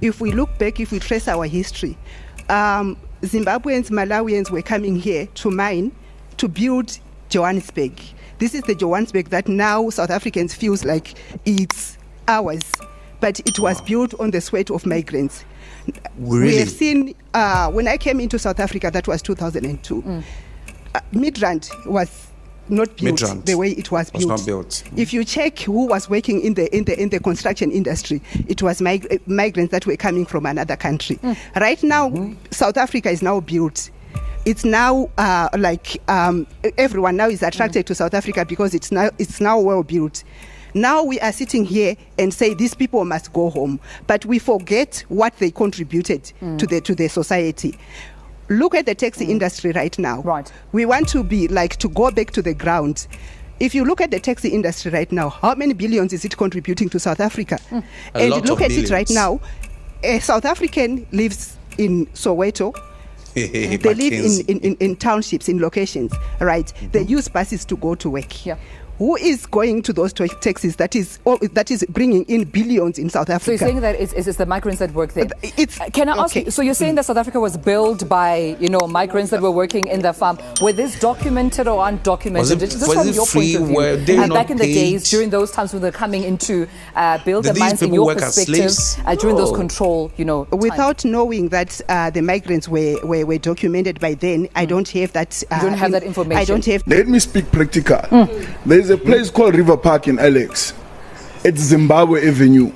if we look back, if we trace our history, Zimbabweans, Malawians were coming here to mine, to build Johannesburg. This is the Johannesburg that now South Africans feels like it's ours, but it was built on the sweat of migrants. Really? We have seen, when I came into South Africa, that was 2002. Midrand was not built the way it was built. Not built. If you check who was working in the construction industry, it was migrants that were coming from another country. Right now, South Africa is now built. It's now everyone now is attracted to South Africa because it's now well built. Now we are sitting here and say these people must go home, but we forget what they contributed to the society. Look at the taxi industry right now. Right. We want to to go back to the ground. If you look at the taxi industry right now, how many billions is it contributing to South Africa? And look at it right now. A South African lives in Soweto. They live in townships, in locations, right? They use buses to go to work. Yeah. Who is going to those taxis that is bringing in billions in South Africa? So you're saying that it's the migrants that work there? Can I ask you, so you're saying that South Africa was built by, migrants that were working in the farm. Were this documented or undocumented? Was it from your point of view? And back in the days, during those times when they're coming into build the mines, in your perspective, during those control, Without knowing that the migrants were documented by then, I don't have that. You don't have that information. I don't have. Let me speak practical. There's a place called River Park in Alex. It's Zimbabwe Avenue.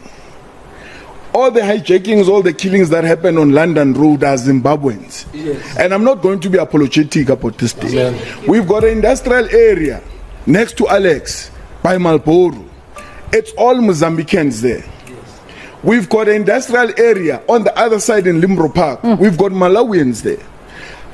All the hijackings, all the killings that happen on London Road are Zimbabweans. Yes. And I'm not going to be apologetic about this thing. Yes. We've got an industrial area next to Alex by Malboro. It's all Mozambicans there. Yes. We've got an industrial area on the other side in Limbro Park. We've got Malawians there.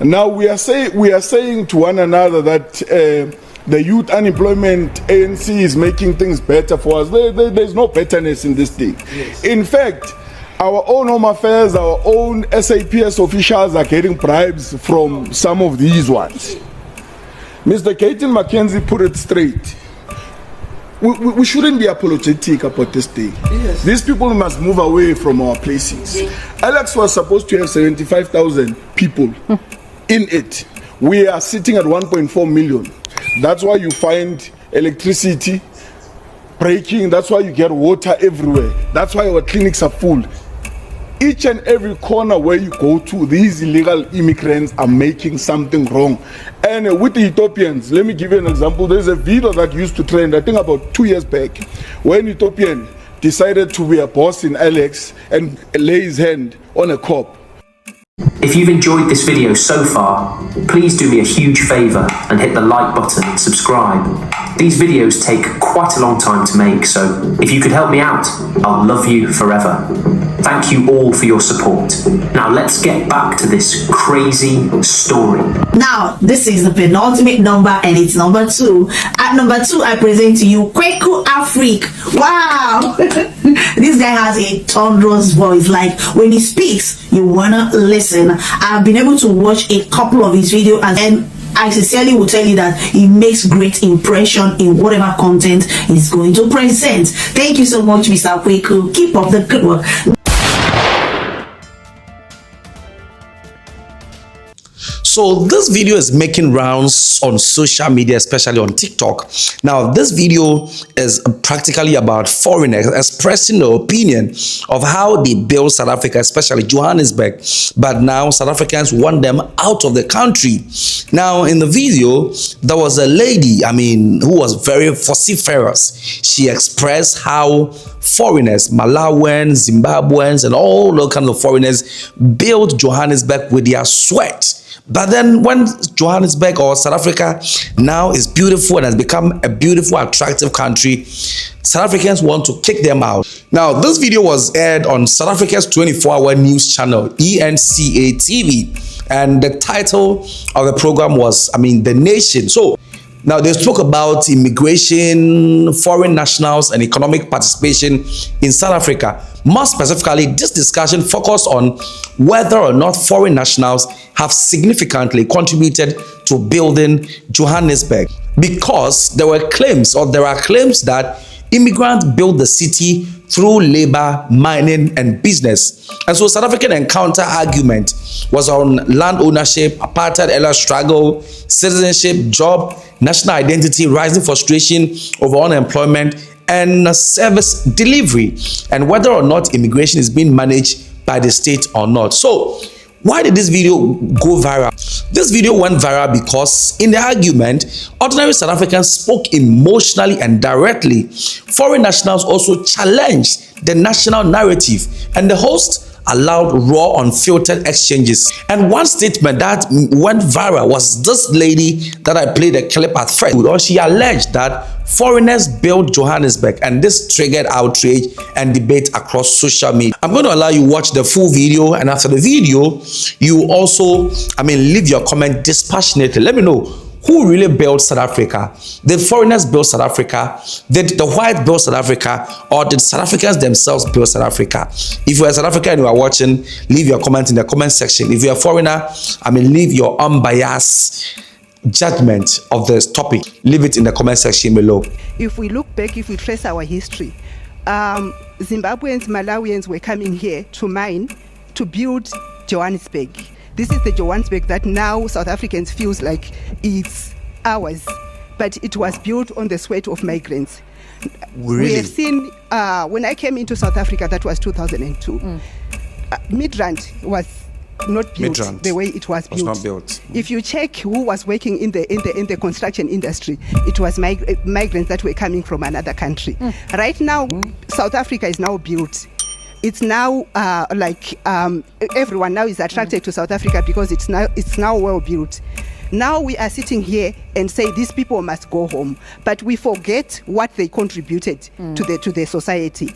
Now we are saying to one another that the youth unemployment ANC is making things better for us. There's no betterness in this thing. Yes. In fact, our own Home Affairs, our own SAPS officials are getting bribes from some of these ones. Mr. Caton McKenzie put it straight. We shouldn't be apologetic about this thing. Yes. These people must move away from our places. Yes. Alex was supposed to have 75,000 people in it. We are sitting at 1.4 million. That's why you find electricity breaking. That's why you get water everywhere. That's why our clinics are full. Each and every corner where you go to, these illegal immigrants are making something wrong. And with the Ethiopians, let me give you an example. There's a video that used to trend, I think about 2 years back, when Ethiopian decided to be a boss in Alex and lay his hand on a cop. If you've enjoyed this video so far, please do me a huge favour and hit the like button and subscribe. These videos take quite a long time to make, so if you could help me out, I'll love you forever. Thank you all for your support. Now let's get back to this crazy story. Now, this is the penultimate number and it's number 2. At number 2, I present to you Kweku Afrique. Wow! This guy has a thunderous voice. Like, when he speaks, you wanna listen. I've been able to watch a couple of his videos and I sincerely will tell you that he makes great impression in whatever content he's going to present. Thank you so much, Mr. Kweku. Keep up the good work. So this video is making rounds on social media, especially on TikTok. Now, this video is practically about foreigners expressing their opinion of how they build South Africa, especially Johannesburg. But now South Africans want them out of the country. Now, in the video, there was a lady, who was very vociferous. She expressed how foreigners, Malawians, Zimbabweans, and all those kinds of foreigners built Johannesburg with their sweat. But then when Johannesburg or South Africa now is beautiful and has become a beautiful, attractive country, South Africans want to kick them out. Now, this video was aired on South Africa's 24-hour news channel, ENCA TV. And the title of the program was, The Nation. So, now, they spoke about immigration, foreign nationals, and economic participation in South Africa. More specifically, this discussion focused on whether or not foreign nationals have significantly contributed to building Johannesburg. Because there are claims that immigrants built the city through labor, mining, and business. And so South African encounter argument was on land ownership, apartheid era struggle, citizenship, job, national identity, rising frustration over unemployment, and service delivery, and whether or not immigration is being managed by the state or not. So why did this video go viral? This video went viral because in the argument, ordinary South Africans spoke emotionally and directly. Foreign nationals also challenged the national narrative, and the host allowed raw, unfiltered exchanges. And one statement that went viral was this lady that I played a clip at first. She alleged that foreigners built Johannesburg, and this triggered outrage and debate across social media. I'm going to allow you watch the full video, and after the video, you also, leave your comment dispassionately. Let me know who really built South Africa. Did foreigners build South Africa? Did the white build South Africa? Or did South Africans themselves build South Africa? If you're a South African and you are watching, leave your comment in the comment section. If you're a foreigner, leave your unbiased judgment of this topic. Leave it in the comment section below. If we look back, if we trace our history, Zimbabweans, Malawians were coming here to mine, to build Johannesburg. This is the Johannesburg that now South Africans feels like it's ours, but it was built on the sweat of migrants. Really? We have seen, when I came into South Africa, that was 2002, Midrand was not built the way it was built. Not built. If you check who was working in the construction industry, it was migrants that were coming from another country. Right now, South Africa is now built. It's now everyone now is attracted to South Africa because it's now well built. Now we are sitting here and say these people must go home, but we forget what they contributed to the society.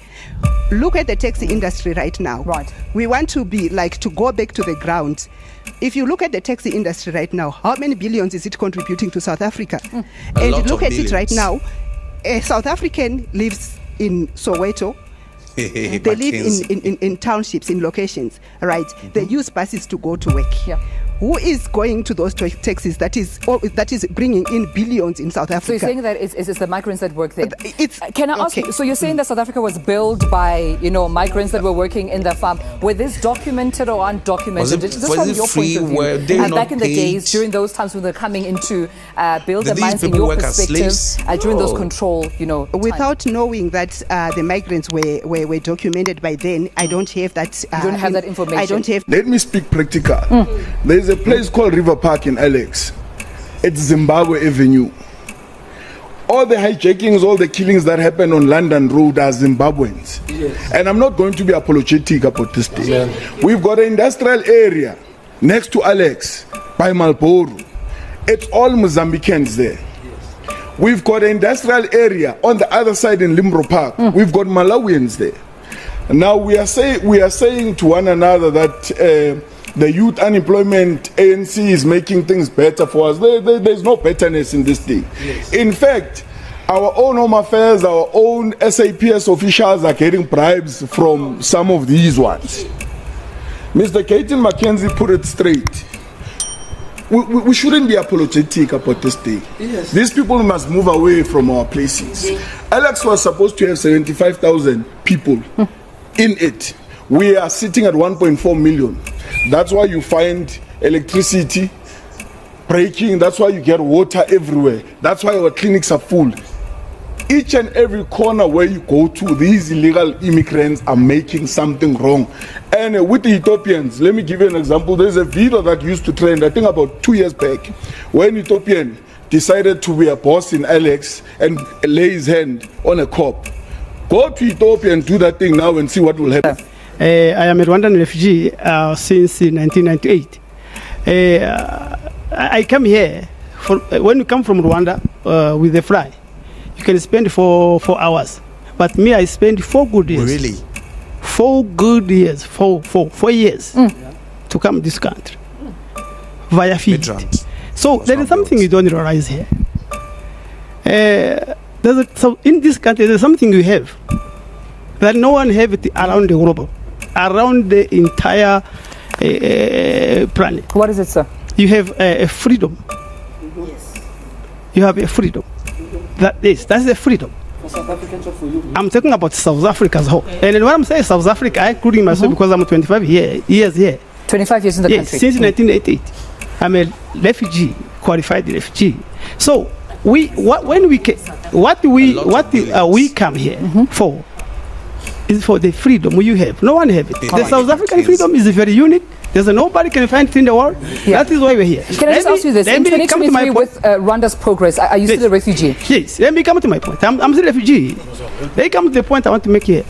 Look at the taxi industry right now. Right. We want to to go back to the ground. If you look at the taxi industry right now, how many billions is it contributing to South Africa? And look at it right now. A South African lives in Soweto. They live in townships, in locations, right? They use buses to go to work. Yeah. Who is going to those taxis that is bringing in billions in South Africa? So you're saying that it's the migrants that work there? Can I ask okay. you, so you're saying that South Africa was built by, migrants that were working in the farm. Were this documented or undocumented? Was it from your point of view? Back in the days, during those times when they're coming into build the mines, in your perspective, during those control, Without knowing that the migrants were documented by then, I don't have that. You don't have that information? I don't have. Let me speak practical. There's a place called River Park in Alex. It's Zimbabwe Avenue. All the hijackings, all the killings that happen on London Road are Zimbabweans. Yes. And I'm not going to be apologetic about this thing. Yeah. We've got an industrial area next to Alex by Marlborough. It's all Mozambicans there. Yes. We've got an industrial area on the other side in Limbro Park. We've got Malawians there. Now we are saying to one another that the youth unemployment ANC is making things better for us. There's no betterness in this thing. Yes. In fact, our own Home Affairs, our own SAPS officials are getting bribes from some of these ones. Mr. Caton McKenzie put it straight. We shouldn't be apologetic about this thing. Yes. These people must move away from our places. Yes. Alex was supposed to have 75,000 people in it. We are sitting at 1.4 million. That's why you find electricity breaking. That's why you get water everywhere. That's why our clinics are full. Each and every corner where you go to, these illegal immigrants are making something wrong. And with the Ethiopians, let me give you an example. There's a video that used to trend, I think about 2 years back, when Ethiopian decided to be a boss in Alex and lay his hand on a cop. Go to Ethiopia and do that thing now and see what will happen. I am a Rwandan refugee since 1998. I come here, when you come from Rwanda with a fly, you can spend for 4 hours. But me, I spend 4 good years. Really? 4 good years, 4 years to come to this country via feed. So there is something you don't realize here. So in this country, there's something you have that no one have it around the globe, around the entire planet. What is it, sir? You have a freedom. Yes. You have a freedom. That's the freedom. I'm talking about South Africa as a whole. And when I'm saying South Africa, I'm including myself because I'm 25 years here. 25 years in the country? Since 1988. I'm a refugee, qualified refugee. So when we come here for is for the freedom you have. No one have it. The South African freedom is very unique. There's nobody can find it in the world. Yeah. That is why we're here. Can I just ask you this? In 2023 with Rwanda's progress, are you still a refugee? Yes. Let me come to my point. I'm still a refugee. Let me come to the point I want to make here.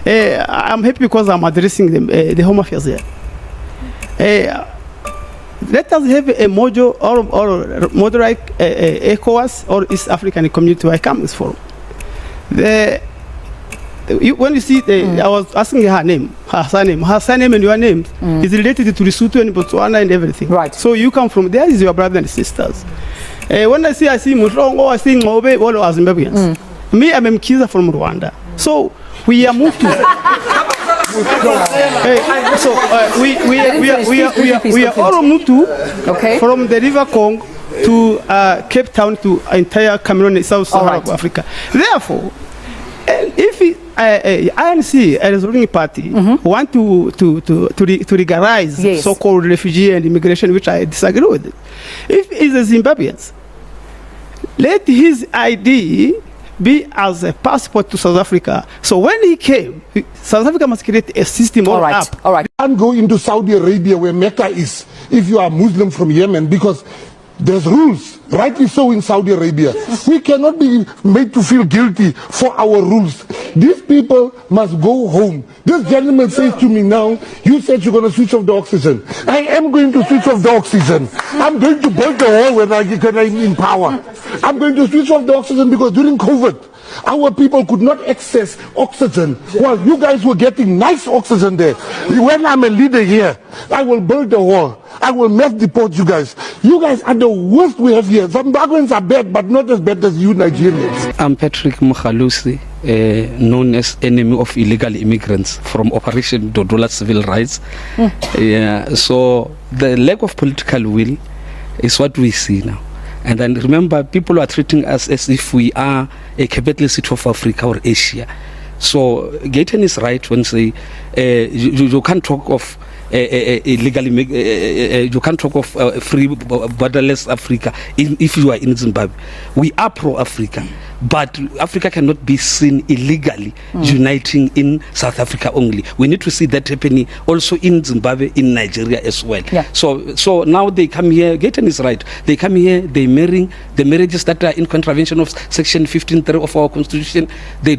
I'm happy because I'm addressing the Home Affairs here. Let us have a module or moderate ECOWAS or East African Community where I come from. When you see, I was asking her name, her surname and your name is related to Lesotho and Botswana and everything. Right. So you come from there is your brothers and sisters. When I see Mutlongo, I see Ngobe, all are Zimbabweans. Me, I'm a Mkiza from Rwanda. So we are moved to. We are all moved to from the River Congo to Cape Town to entire Cameroon, South Africa. Therefore, if ANC as a ruling party want to legalize so-called refugee and immigration, which I disagree with, if he's a Zimbabwean, let his ID be as a passport to South Africa. So when he came, South Africa must create a system all right. You can't go into Saudi Arabia where Mecca is if you are Muslim from Yemen because there's rules, rightly so in Saudi Arabia. We cannot be made to feel guilty for our rules. These people must go home. This gentleman says to me now, you said you're going to switch off the oxygen. I am going to switch off the oxygen. I'm going to build the wall when I'm in power. I'm going to switch off the oxygen because during COVID, our people could not access oxygen while you guys were getting nice oxygen there. When I'm a leader here, I will build the wall. I will mass deport you guys. You guys are the worst we have here. Zimbabweans are bad, but not as bad as you Nigerians. I'm Patrick Mukhalusi, known as enemy of illegal immigrants from Operation Dodola Civil Rights. So the lack of political will is what we see now. And then remember, people are treating us as if we are a capital city of Africa or Asia. So Gayton is right when say you can't talk of illegal you can't talk of free borderless Africa if you are in Zimbabwe. We are pro-Africa, but Africa cannot be seen illegally uniting in South Africa only. We need to see that happening also in Zimbabwe, in Nigeria as well. Yeah. So now they come here. Gayton is right. They come here. They marrying the marriages that are in contravention of Section 15(3) of our Constitution. The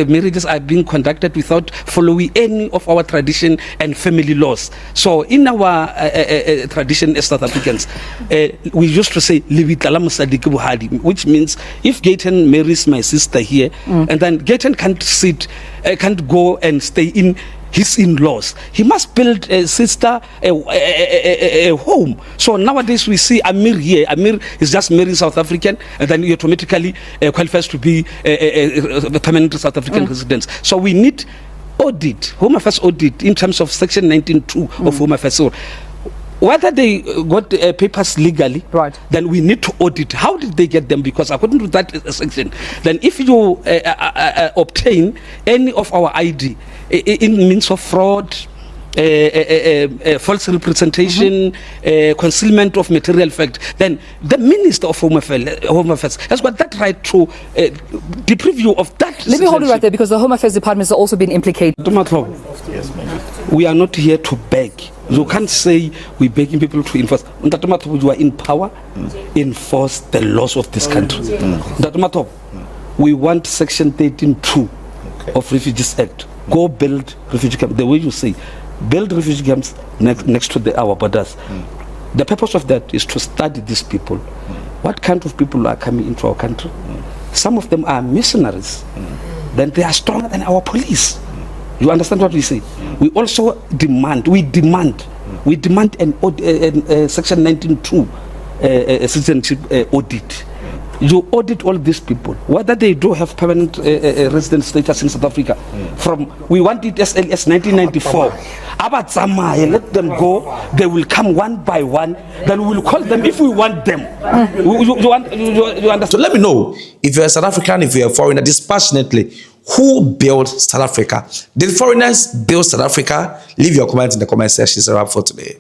marriages are being conducted without following any of our tradition and family laws. So in our tradition as South Africans, we used to say which means if Gayton marries my sister here, and then Gayton can't go and stay in his in-laws. He must build a sister a home. So nowadays we see Amir here. Amir is just married South African, and then he automatically qualifies to be a permanent South African resident. So we need audit, Home Affairs audit in terms of Section 19(2) of Home Affairs. So whether they got papers legally, then we need to audit. How did they get them? Because according to that section, then if you obtain any of our ID in means of fraud, false representation, concealment of material fact, then the Minister of Home Affairs has got that right to deprive you of that. Let me hold you right there because the Home Affairs Department has also been implicated. We are not here to beg. You can't say we're begging people to enforce. You are in power, enforce the laws of this country. We want Section 13(2) of Refugees Act. Go build refugee camps. The way you say, build refugee camps next to our borders. The purpose of that is to study these people. What kind of people are coming into our country? Some of them are mercenaries. Then they are stronger than our police. You understand what we say? We also demand an Section 19(2) citizenship audit. you audit all these people, whether they do have permanent resident status in South Africa. We want it as early as 1994. Let them go. They will come one by one. Then we will call them if we want them. You understand? So let me know, if you're a South African, if you're a foreigner, dispassionately, who built South Africa? Did foreigners build South Africa? Leave your comment in the comment section. It's a wrap for today.